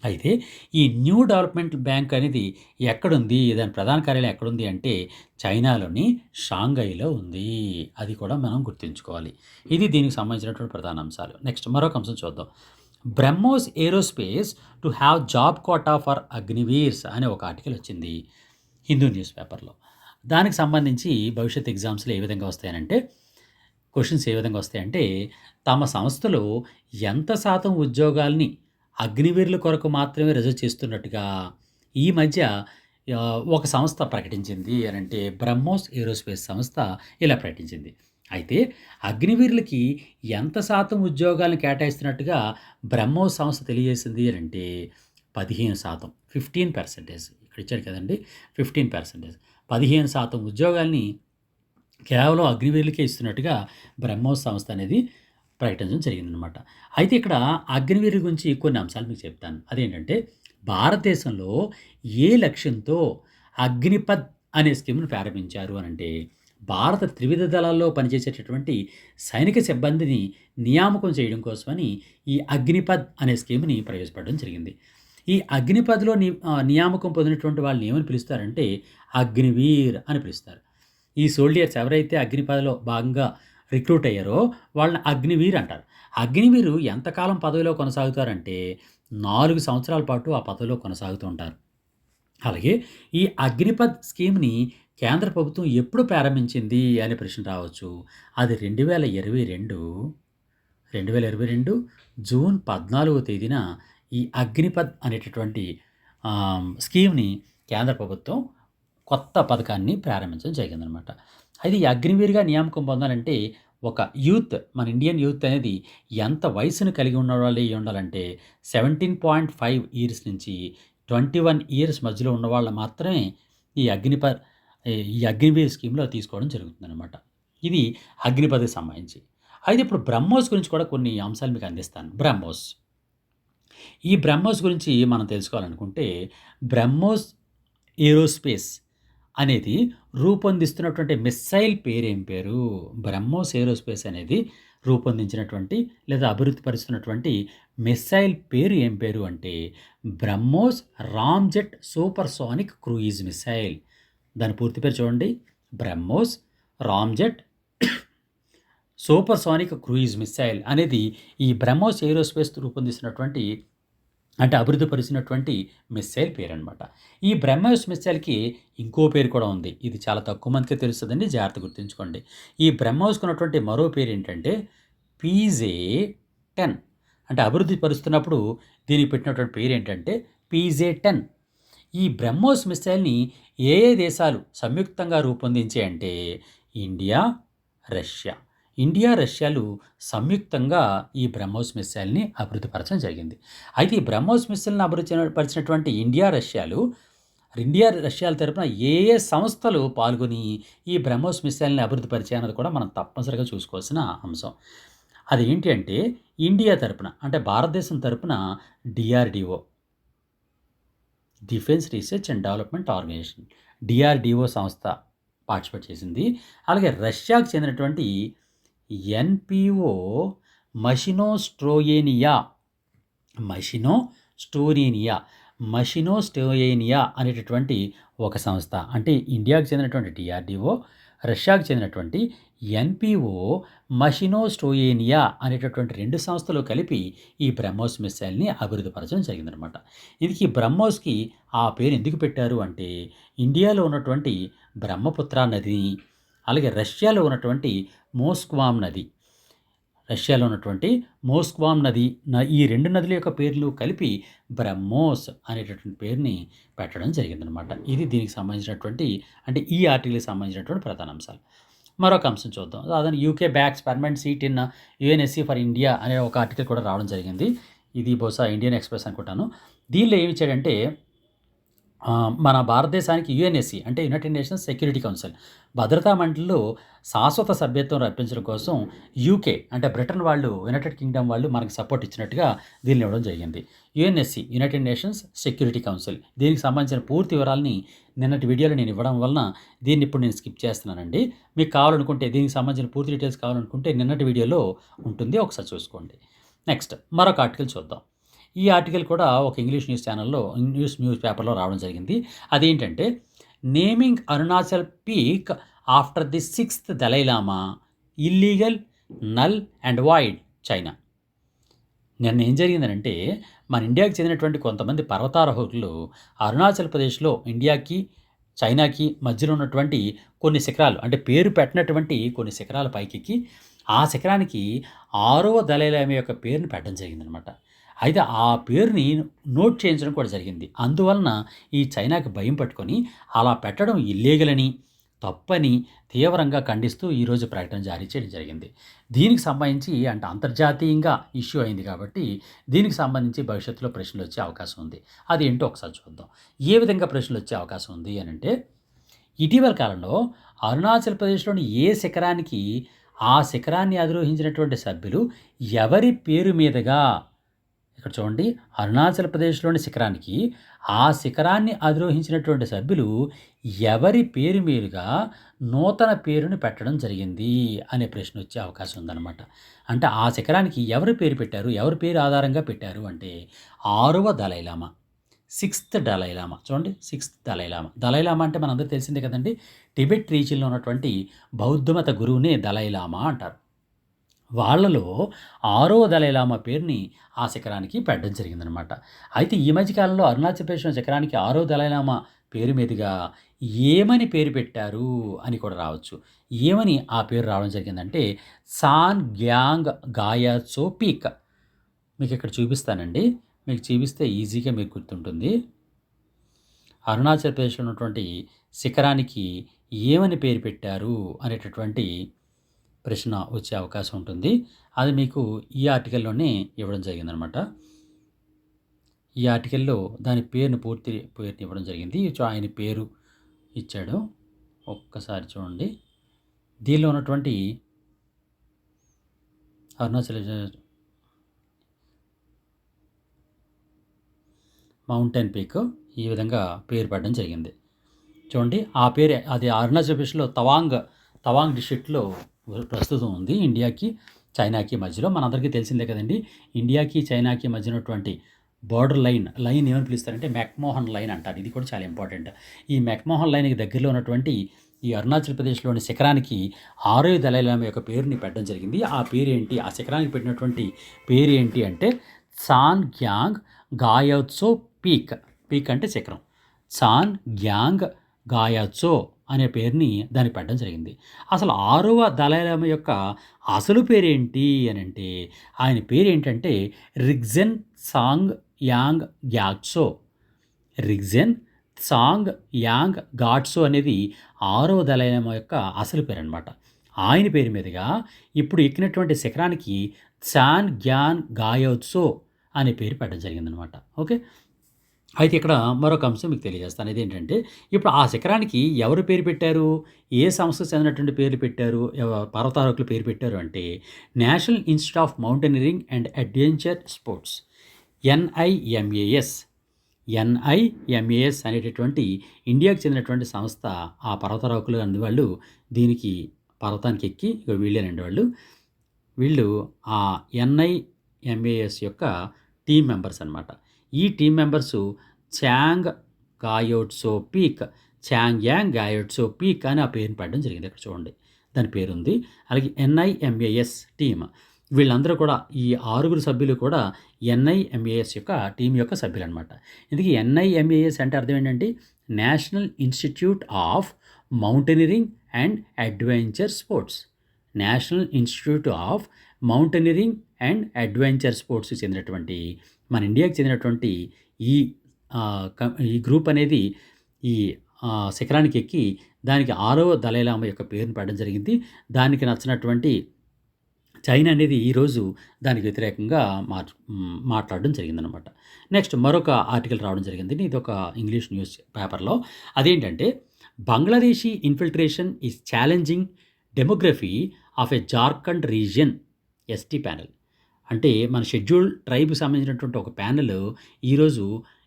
అయితే ఈ న్యూ డెవలప్మెంట్ బ్యాంక్ అనేది ఎక్కడుంది? దాని ప్రధాన కార్యాలయం ఎక్కడుంది అంటే చైనాలోని షాంఘైలో ఉంది. అది కూడా మనం గుర్తుంచుకోవాలి. ఇది దీనికి సంబంధించినటువంటి ప్రధాన అంశాలు. నెక్స్ట్ మరొక అంశం చూద్దాం. BrahMos aerospace to have job quota for Agniveers అనే ఒక ఆర్టికల్ వచ్చింది హిందూ న్యూస్ పేపర్‌లో. దానికి సంబంధించి భవిష్యత్ ఎగ్జామ్స్‌లో ఏ విధంగా వస్తాయనంటే క్వెషన్స్ ఏ విధంగా వస్తాయంటే, తమ సంస్థలో ఎంత శాతం ఉద్యోగాల్ని అగ్నివీరుల కొరకు మాత్రమే రిజర్వ్ చేస్తున్నట్టుగా ఈ మధ్య ఒక సంస్థ ప్రకటించింది అనంటే బ్రహ్మోస్ ఏరోస్పేస్ సంస్థ ఇలా ప్రకటించింది. అయితే అగ్నివీరులకి ఎంత శాతం ఉద్యోగాలను కేటాయిస్తున్నట్టుగా బ్రహ్మోస్ సంస్థ తెలియజేసింది అనంటే 15%, 15% ఇక్కడ ఇచ్చాడు కదండీ! 15%, 15% ఉద్యోగాల్ని కేవలం అగ్నివీరులకే ఇస్తున్నట్టుగా బ్రహ్మోస్ సంస్థ అనేది ప్రకటించడం జరిగిందనమాట. అయితే ఇక్కడ అగ్నివీరుల గురించి కొన్ని అంశాలు మీకు చెప్తాను. అదేంటంటే భారతదేశంలో ఏ లక్ష్యంతో అగ్నిపథ్ అనే స్కీమ్‌ను ప్రారంభించారు అనంటే, భారత త్రివిధ దళాల్లో పనిచేసేటటువంటి సైనిక సిబ్బందిని నియామకం చేయడం కోసమని ఈ అగ్నిపథ్ అనే స్కీమ్‌ని ప్రవేశపెట్టడం జరిగింది. ఈ అగ్నిపథ్‌లో నియామకం పొందినటువంటి వాళ్ళని ఏమని పిలుస్తారంటే అగ్నివీర్ అని పిలుస్తారు. ఈ సోల్డియర్స్ ఎవరైతే అగ్నిపథ్‌లో భాగంగా రిక్రూట్ అయ్యారో వాళ్ళని అగ్నివీర్ అంటారు. అగ్నివీరు ఎంతకాలం పదవిలో కొనసాగుతారంటే 4 సంవత్సరాల పాటు ఆ పదవిలో కొనసాగుతూ ఉంటారు. అలాగే ఈ అగ్నిపథ్ స్కీమ్‌ని కేంద్ర ప్రభుత్వం ఎప్పుడు ప్రారంభించింది అనే ప్రశ్న రావచ్చు. అది 2022 జూన్ 14వ తేదీన ఈ అగ్నిపథ్ అనేటటువంటి స్కీమ్‌ని కేంద్ర ప్రభుత్వం కొత్త పథకాన్ని ప్రారంభించడం జరిగిందనమాట. అయితే ఈ అగ్నివీర్‌గా నియామకం పొందాలంటే ఒక యూత్ మన ఇండియన్ యూత్ అనేది ఎంత వయసును కలిగి ఉన్నవాళ్ళు అయ్యుండాలంటే 17.5 ఇయర్స్ నుంచి 21 ఇయర్స్ మధ్యలో ఉన్నవాళ్ళు మాత్రమే ఈ ఈ అగ్నివీర్ స్కీమ్‌లో తీసుకోవడం జరుగుతుందనమాట. ఇది అగ్నిపథ్‌కి సంబంధించి. అయితే ఇప్పుడు బ్రహ్మోస్ గురించి కూడా కొన్ని అంశాలు మీకు అందిస్తాను. బ్రహ్మోస్. ఈ బ్రహ్మోస్ గురించి మనం తెలుసుకోవాలనుకుంటే బ్రహ్మోస్ ఏరోస్పేస్ అనేది రూపొందిస్తున్నటువంటి మిస్సైల్ పేరేం పేరు? బ్రహ్మోస్ ఏరోస్పేస్ అనేది రూపొందించినటువంటి లేదా అభివృద్ధి పరుస్తున్నటువంటి మిస్సైల్ పేరు ఏం పేరు అంటే BrahMos ramjet supersonic cruise missile. దాని పూర్తి పేరు చూడండి. BrahMos ramjet supersonic cruise missile అనేది ఈ బ్రహ్మోస్ ఏరోస్పేస్ రూపొందిస్తున్నటువంటి అంటే అభివృద్ధి పరిచినటువంటి మిస్సైల్ పేరనమాట. ఈ బ్రహ్మోస్ మిస్సైల్‌కి ఇంకో పేరు కూడా ఉంది. ఇది చాలా తక్కువ మందికే తెలుస్తదండి. జాగ్రత్తగా గుర్తుంచుకోండి. ఈ బ్రహ్మోస్‌కి ఉన్నటువంటి మరో పేరేంటంటే పీజే-10 అంటే అభివృద్ధి పరుస్తున్నప్పుడు దీనికి పెట్టినటువంటి పేరేంటంటే పీజే-10. ఈ బ్రహ్మోస్ మిస్సైల్‌ని ఏ ఏ దేశాలు సంయుక్తంగా రూపొందించాయంటే ఇండియా, రష్యా. ఇండియా, రష్యాలు సంయుక్తంగా ఈ బ్రహ్మోస్ మిస్సైల్‌ని అభివృద్ధి పరచడం జరిగింది. అయితే ఈ బ్రహ్మోస్ మిస్సైల్‌ని పరిచినటువంటి ఇండియా, రష్యాల తరపున ఏ ఏ సంస్థలు పాల్గొని ఈ బ్రహ్మోస్ మిస్సైల్‌ని అభివృద్ధి పరిచాయన్నది కూడా మనం తప్పనిసరిగా చూసుకోవాల్సిన అంశం. అదేంటి అంటే ఇండియా తరపున అంటే భారతదేశం తరపున DRDO defence research and development organisation DRDO సంస్థ పార్టిసిపేట్ చేసింది. అలాగే రష్యాకు చెందినటువంటి ఎన్‌పిఓ మషినోస్ట్రోయేనియా, మషినో స్టోరేనియా, మషినోస్టోయేనియా అనేటటువంటి ఒక సంస్థ. అంటే ఇండియాకు చెందినటువంటి డిఆర్‌డీఓ, రష్యాకు చెందినటువంటి ఎన్‌పిఓ మషినోస్టోయేనియా అనేటటువంటి 2 సంస్థలు కలిపి ఈ బ్రహ్మోస్ మిస్సైల్‌ని అభివృద్ధి పరచడం జరిగిందనమాట. ఈ బ్రహ్మోస్‌కి ఆ పేరు ఎందుకు పెట్టారు అంటే ఇండియాలో ఉన్నటువంటి బ్రహ్మపుత్ర నదిని, అలాగే రష్యాలో ఉన్నటువంటి మోస్క్వామ్ నది, రష్యాలో ఉన్నటువంటి మోస్క్వామ్ నది ఈ 2 నదుల యొక్క పేర్లు కలిపి బ్రహ్మోస్ అనేటటువంటి పేరుని పెట్టడం జరిగిందనమాట. ఇది దీనికి సంబంధించినటువంటి అంటే ఈ ఆర్టికల్‌కి సంబంధించినటువంటి ప్రధాన అంశాలు. మరొక అంశం చూద్దాం. అదే UK backs permanent seat in UNSC for India అనే ఒక ఆర్టికల్ కూడా రావడం జరిగింది. ఇది బహుశా ఇండియన్ ఎక్స్‌ప్రెస్ అనుకుంటాను. దీనిలో ఏమి ఇచ్చాడంటే మన భారతదేశానికి యుఎన్ఎస్‌సి అంటే యునైటెడ్ నేషన్స్ సెక్యూరిటీ కౌన్సిల్ భద్రతా మండలిలో శాశ్వత సభ్యత్వం రప్పించడం కోసం యూకే అంటే బ్రిటన్ వాళ్ళు, యునైటెడ్ కింగ్డమ్ వాళ్ళు మనకు సపోర్ట్ ఇచ్చినట్టుగా దీన్ని ఇవ్వడం జరిగింది. UNSC United nations security council దీనికి సంబంధించిన పూర్తి వివరాలని నిన్నటి వీడియోలో నేను ఇవ్వడం వలన దీన్ని ఇప్పుడు నేను స్కిప్ చేస్తున్నానండి. మీకు కావాలనుకుంటే దీనికి సంబంధించిన పూర్తి డీటెయిల్స్ కావాలనుకుంటే నిన్నటి వీడియోలో ఉంటుంది. ఒకసారి చూసుకోండి. నెక్స్ట్ మరొక ఆర్టికల్ చూద్దాం. ఈ ఆర్టికల్ కూడా ఒక ఇంగ్లీష్ న్యూస్ ఛానల్‌లో న్యూస్ పేపర్‌లో రావడం జరిగింది. అదేంటంటే naming Arunachal peak after the 6th Dalai Lama illegal, null and void China. నిన్న ఏం జరిగిందనంటే మన ఇండియాకి చెందినటువంటి కొంతమంది పర్వతారోహకులు అరుణాచల్ ప్రదేశ్‌లో ఇండియాకి, చైనాకి మధ్యలో ఉన్నటువంటి కొన్ని శిఖరాలు అంటే పేరు పెట్టినటువంటి కొన్ని శిఖరాల పైకెక్కి ఆ శిఖరానికి 6వ దలైలామా యొక్క పేరుని పెట్టడం జరిగిందనమాట. అయితే ఆ పేరుని నోట్ చేయించడం కూడా జరిగింది. అందువలన ఈ చైనాకి భయం పట్టుకొని అలా పెట్టడం ఇల్లీగల్ అని, తప్పని తీవ్రంగా ఖండిస్తూ ఈరోజు ప్రకటన జారీ చేయడం జరిగింది. దీనికి సంబంధించి అంటే అంతర్జాతీయంగా ఇష్యూ అయింది కాబట్టి దీనికి సంబంధించి భవిష్యత్తులో ప్రశ్నలు వచ్చే అవకాశం ఉంది. అదేంటో ఒకసారి చూద్దాం. ఏ విధంగా ప్రశ్నలు వచ్చే అవకాశం ఉంది అనంటే ఇటీవల కాలంలో అరుణాచల్ ప్రదేశ్‌లోని ఏ శిఖరానికి ఆ శిఖరాన్ని అధిరోహించినటువంటి సభ్యులు ఎవరి పేరు మీదుగా ఇక్కడ చూడండి అరుణాచల్ ప్రదేశ్‌లోని శిఖరానికి ఆ శిఖరాన్ని అధిరోహించినటువంటి సభ్యులు ఎవరి పేరు మీదుగా నూతన పేరుని పెట్టడం జరిగింది అనే ప్రశ్న వచ్చే అవకాశం ఉందన్నమాట. అంటే ఆ శిఖరానికి ఎవరు పేరు పెట్టారు? ఎవరి పేరు ఆధారంగా పెట్టారు అంటే 6వ దలైలామా, 6th దలైలామా. చూడండి 6th దలైలామా. దలైలామా అంటే మనందరికీ తెలిసిందే కదండీ! టిబెట్ రీజియన్‌లో ఉన్నటువంటి బౌద్ధమత గురువునే దలైలామా అంటారు. వాళ్ళలో 6వ దలైలామా పేరుని ఆ శిఖరానికి పెట్టడం జరిగిందనమాట. అయితే ఈ మధ్య కాలంలో అరుణాచల్ ప్రదేశ్‌లోని శిఖరానికి 6వ దలైలామా పేరు మీదుగా ఏమని పేరు పెట్టారు అని కూడా రావచ్చు. ఏమని ఆ పేరు రావడం జరిగిందంటే సాన్ గ్యాంగ్ గాయాత్సో పీక్. మీకు ఇక్కడ చూపిస్తానండి. మీకు చూపిస్తే ఈజీగా మీకు గుర్తుంటుంది. అరుణాచల్ ప్రదేశ్‌లో ఉన్నటువంటి శిఖరానికి ఏమని పేరు పెట్టారు అనేటటువంటి ప్రశ్న వచ్చే అవకాశం ఉంటుంది. అది మీకు ఈ ఆర్టికల్‌లోనే ఇవ్వడం జరిగిందనమాట. ఈ ఆర్టికల్‌లో దాని పూర్తి పేరుని ఇవ్వడం జరిగింది. ఆయన పేరు ఇచ్చాడు. ఒక్కసారి చూడండి. దీనిలో ఉన్నటువంటి అరుణాచల్ మౌంటైన్ పీక్ ఈ విధంగా పేరు పెట్టడం జరిగింది. చూడండి ఆ పేరే అది అరుణాచల్ ప్రదేశ్‌లో తవాంగ్ డిస్ట్రిక్ట్‌లో ప్రస్తుతం ఉంది. ఇండియాకి, చైనాకి మధ్యలో. మనందరికీ తెలిసిందే కదండీ! ఇండియాకి, చైనాకి మధ్య ఉన్నటువంటి బోర్డర్ లైన్ ఏమని పిలుస్తారంటే మెక్‌మోహన్ లైన్ అంటారు. ఇది కూడా చాలా ఇంపార్టెంట్. ఈ మెక్‌మోహన్ లైన్‌కి దగ్గరలో ఉన్నటువంటి ఈ అరుణాచల్ ప్రదేశ్‌లోని శిఖరానికి 6వ దలైలామా యొక్క పేరుని పెట్టడం జరిగింది. ఆ పేరేంటి? ఆ శిఖరానికి పెట్టినటువంటి పేరేంటి అంటే సాన్ గ్యాంగ్ గాయోత్సో పీక్. పీక్ అంటే శిఖరం. సాన్ గ్యాంగ్ గాయాత్సో అనే పేరుని దానికి పెట్టడం జరిగింది. అసలు 6వ దలైలామా యొక్క అసలు పేరేంటి అనంటే ఆయన పేరేంటంటే రిగ్జెన్ song young Gyatso. రిగ్జెన్ song young గాట్సో అనేది 6వ దలైలామా యొక్క అసలు పేరనమాట. ఆయన పేరు మీదుగా ఇప్పుడు ఎక్కినటువంటి శిఖరానికి సాన్ గ్యాన్ గాయోత్సో అనే పేరు పెట్టడం జరిగిందనమాట. ఓకే. అయితే ఇక్కడ మరొక అంశం మీకు తెలియజేస్తాను. ఇదేంటంటే ఇప్పుడు ఆ శిఖరానికి ఎవరు పేరు పెట్టారు? ఏ సంస్థకు చెందినటువంటి పేర్లు పెట్టారు? పర్వతారోహకులు పేరు పెట్టారు అంటే national institute of mountaineering and adventure sports NIMAS. NIMAS అనేటటువంటి ఇండియాకి చెందినటువంటి సంస్థ ఆ పర్వతారోహకులు అందువాళ్ళు దీనికి పర్వతానికి ఎక్కి వీళ్ళేనండి వాళ్ళు. వీళ్ళు ఆ NIMAS యొక్క టీమ్ మెంబర్స్ అనమాట. ఈ టీమ్ మెంబర్సు చాంగ్ గాయోట్సో పీక్, చాంగ్ యాంగ్ గాయోట్సో పీక్ అని ఆ పేరుని పెట్టడం జరిగింది. ఇక్కడ చూడండి దాని పేరుంది. అలాగే NIMAS టీమ్ వీళ్ళందరూ కూడా ఈ 6గురు సభ్యులు కూడా NIMAS యొక్క టీం యొక్క సభ్యులనమాట. ఇందుకే NIMAS అంటే అర్థం ఏంటంటే national institute of mountaineering and adventure sports. National institute of mountaineering and adventure స్పోర్ట్స్కి చెందినటువంటి మన ఇండియాకి చెందినటువంటి ఈ ఈ గ్రూప్ అనేది ఈ శిఖరానికి ఎక్కి దానికి 6వ దలైలామా యొక్క పేరును పెట్టడం జరిగింది. దానికి నచ్చినటువంటి చైనా అనేది ఈరోజు దానికి వ్యతిరేకంగా మాట్లాడడం జరిగిందనమాట. నెక్స్ట్ మరొక ఆర్టికల్ రావడం జరిగింది. ఇది ఒక ఇంగ్లీష్ న్యూస్ పేపర్లో. అదేంటంటే Bangladeshi infiltration is challenging demography of a Jharkhand region ST panel. అంటే మన షెడ్యూల్ ట్రైబ్కి సంబంధించినటువంటి ఒక ప్యానెల్ ఈరోజు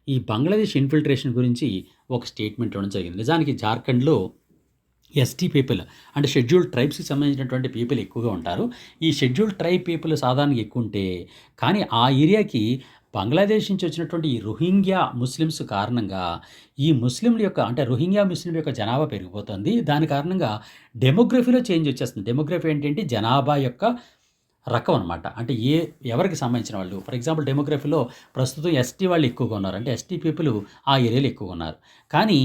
ఈ బంగ్లాదేశ్ ఇన్ఫిల్ట్రేషన్ గురించి ఒక స్టేట్మెంట్ ఇవ్వడం జరిగింది. నిజానికి జార్ఖండ్లో ST పీపుల్ అంటే షెడ్యూల్ ట్రైబ్స్కి సంబంధించినటువంటి పీపుల్ ఎక్కువగా ఉంటారు. ఈ షెడ్యూల్ ట్రైబ్ పీపుల్ సాధారణంగా ఎక్కువ ఉంటే కానీ ఆ ఏరియాకి బంగ్లాదేశ్ నుంచి వచ్చినటువంటి ఈ రోహింగ్యా ముస్లిమ్స్ కారణంగా ఈ ముస్లింల యొక్క అంటే రోహింగ్యా ముస్లింల యొక్క జనాభా పెరిగిపోతుంది. దాని కారణంగా డెమోగ్రఫీలో చేంజ్ వచ్చేస్తుంది. డెమోగ్రఫీ ఏంటంటే జనాభా యొక్క రకం అనమాట. అంటే ఎవరికి సంబంధించిన వాళ్ళు. ఫర్ ఎగ్జాంపుల్ డెమోగ్రఫీలో ప్రస్తుతం ఎస్టీ వాళ్ళు ఎక్కువగా ఉన్నారు. అంటే ఎస్టీ పీపుల్ ఆ ఏరియాలో ఎక్కువగా ఉన్నారు. కానీ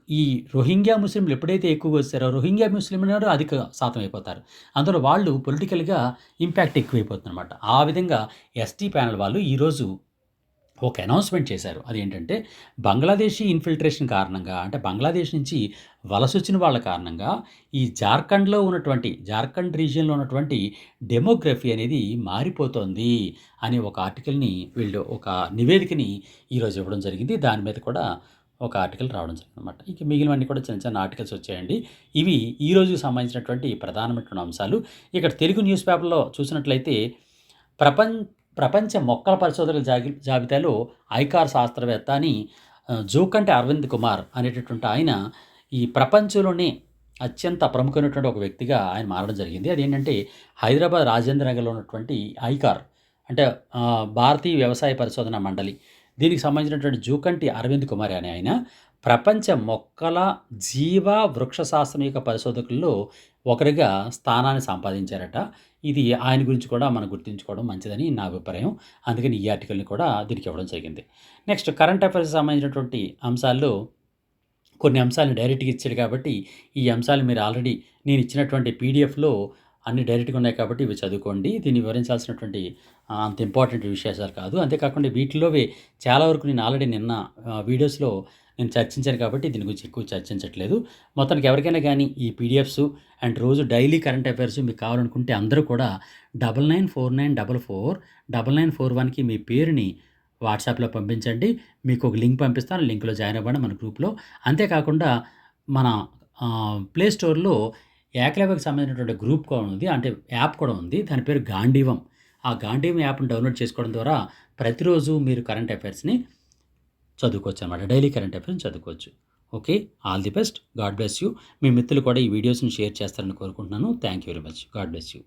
ఈ రోహింగ్యా ముస్లింలు ఎప్పుడైతే ఎక్కువగా వచ్చారో రోహింగ్యా ముస్లింలు అధిక శాతం అయిపోతారు. అందులో వాళ్ళు పొలిటికల్‌గా ఇంపాక్ట్ ఎక్కువైపోతుందనమాట. ఆ విధంగా ఎస్టీ ప్యానెల్ వాళ్ళు ఈరోజు ఒక అనౌన్స్‌మెంట్ చేశారు. అదేంటంటే బంగ్లాదేశీ ఇన్ఫిల్ట్రేషన్ కారణంగా అంటే బంగ్లాదేశ్ నుంచి వలసొచ్చిన వాళ్ళ కారణంగా ఈ జార్ఖండ్ రీజియన్‌లో ఉన్నటువంటి డెమోగ్రఫీ అనేది మారిపోతోంది అనే ఒక ఆర్టికల్‌ని వీళ్ళు ఒక నివేదికని ఈరోజు ఇవ్వడం జరిగింది. దాని మీద కూడా ఒక ఆర్టికల్ రావడం జరిగిందనమాట. ఇక మిగిలినవన్నీ కూడా చిన్న చిన్న ఆర్టికల్స్ వచ్చాయండి. ఇవి ఈ రోజుకి సంబంధించినటువంటి ప్రధానమైనటువంటి అంశాలు. ఇక్కడ తెలుగు న్యూస్ పేపర్‌లో చూసినట్లయితే ప్రపం ప్రపంచ మొక్కల పరిశోధకుల జాబితాలో ఐకార్ శాస్త్రవేత్త అని జోకంటి అరవింద్ కుమార్ అనేటటువంటి ఆయన ఈ ప్రపంచంలోనే అత్యంత ప్రముఖమైనటువంటి ఒక వ్యక్తిగా ఆయన మారడం జరిగింది. అదేంటంటే హైదరాబాద్ రాజేంద్ర నగర్‌లో ఉన్నటువంటి ఐకార్ అంటే భారతీయ వ్యవసాయ పరిశోధన మండలి. దీనికి సంబంధించినటువంటి జోకంటి అరవింద్ కుమార్ అనే ఆయన ప్రపంచ మొక్కల వృక్ష శాస్త్రం యొక్క పరిశోధకుల్లో ఒకరిగా స్థానాన్ని సంపాదించారట. ఇది ఆయన గురించి కూడా మనం గుర్తుంచుకోవడం మంచిదని నా అభిప్రాయం. అందుకని ఈ ఆర్టికల్‌ని కూడా దీనికి ఇవ్వడం జరిగింది. నెక్స్ట్ కరెంట్ అఫైర్స్‌కి సంబంధించినటువంటి అంశాల్లో కొన్ని అంశాలను డైరెక్ట్‌గా ఇచ్చాడు కాబట్టి, ఈ అంశాలు మీరు ఆల్రెడీ నేను ఇచ్చినటువంటి పీడిఎఫ్‌లో అన్నీ డైరెక్ట్‌గా ఉన్నాయి కాబట్టి ఇవి చదువుకోండి. దీన్ని వివరించాల్సినటువంటి అంత ఇంపార్టెంట్ విషయాలు కాదు. అంతేకాకుండా వీటిలోవే చాలా వరకు నేను ఆల్రెడీ నిన్న వీడియోస్‌లో నేను చర్చించాను కాబట్టి దీని గురించి ఎక్కువ చర్చించట్లేదు. మొత్తానికి ఎవరికైనా కానీ ఈ పీడిఎఫ్స్ అండ్ రోజు డైలీ కరెంట్ అఫైర్స్ మీకు కావాలనుకుంటే అందరూ కూడా 9949449941కి మీ పేరుని వాట్సాప్‌లో పంపించండి. మీకు ఒక లింక్ పంపిస్తాను. లింక్‌లో జాయిన్ అవ్వండి మన గ్రూప్‌లో. అంతేకాకుండా మన ప్లే స్టోర్‌లో ఏకలవ్యకి సంబంధించినటువంటి గ్రూప్ కూడా ఉంది. అంటే యాప్ కూడా ఉంది. దాని పేరు గాంధీవం. ఆ గాంధీవం యాప్‌ని డౌన్లోడ్ చేసుకోవడం ద్వారా ప్రతిరోజు మీరు కరెంట్ అఫైర్స్‌ని చదువుకోవచ్చనమాట. డైలీ కరెంట్ అఫైర్స్‌ని చదువుకోవచ్చు. Okay. All the best. God bless you. మీ మిత్రులు కూడా ఈ వీడియోస్‌ని షేర్ చేస్తారని కోరుకుంటున్నాను. Thank you very much. God bless you.